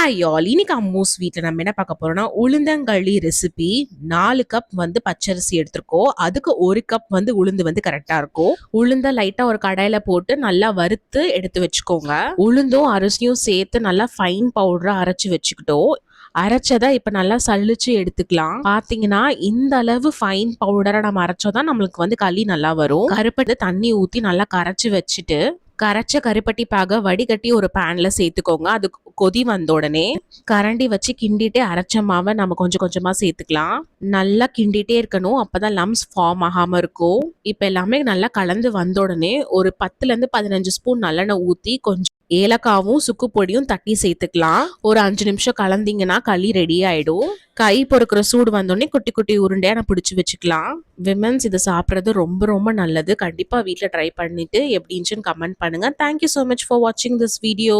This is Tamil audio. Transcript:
ஹாய் ஆல், இன்னைக்கு அம்மூஸ் வீட்டில் நம்ம என்ன பார்க்க போறோம்னா உளுந்தங்களி ரெசிபி. 4 கப் பச்சரிசி எடுத்திருக்கோம். அதுக்கு 1 கப் உளுந்து கரெக்டா இருக்கும். உளுந்த லைட்டா ஒரு கடாயில போட்டு நல்லா வறுத்து எடுத்து வச்சுக்கோங்க. உளுந்தும் அரிசியும் சேர்த்து நல்லா ஃபைன் பவுடரா அரைச்சு வச்சுக்கிட்டோம். அரைச்சதை இப்ப நல்லா சலிச்சு எடுத்துக்கலாம். பாத்தீங்கன்னா இந்த அளவு ஃபைன் பவுடரா நம்ம அரைச்சோதான் நம்மளுக்கு களி நல்லா வரும். கருப்பட்டி தண்ணி ஊத்தி நல்லா கரைச்சு வச்சுட்டு கரைச்ச கருப்பட்டி பாக வடிகட்டி ஒரு பேன்ல சேர்த்துக்கோங்க. அது கொதி வந்த உடனே கரண்டி வச்சு கிண்டிட்டே அரைச்ச மாவை நம்ம கொஞ்சம் கொஞ்சமா சேர்த்துக்கலாம். நல்லா கிண்டிட்டே இருக்கணும், அப்பதான் லம்ஸ் ஃபார்ம் ஆகாம இருக்கும். இப்ப எல்லாமே நல்லா கலந்து வந்த உடனே ஒரு 10ல இருந்து 15 ஸ்பூன் நல்லெண்ணெய் ஊத்தி கொஞ்சம் ஏலக்காவும் சுக்கு பொடியும் தட்டி சேர்த்துக்கலாம். ஒரு 5 நிமிஷம் கலந்தீங்கன்னா களி ரெடி ஆயிடும். கை பொறுக்கிற சூடு வந்தோடனே குட்டி குட்டி உருண்டையா நான் பிடிச்சி வச்சுக்கலாம். விமென்ஸ் இதை சாப்பிட்றது ரொம்ப ரொம்ப நல்லது. கண்டிப்பா வீட்டில் ட்ரை பண்ணிட்டு எப்படி இருந்துச்சுன்னு கமெண்ட் பண்ணுங்க. தேங்க்யூ ஸோ மச் ஃபார் வாட்சிங் திஸ் வீடியோ.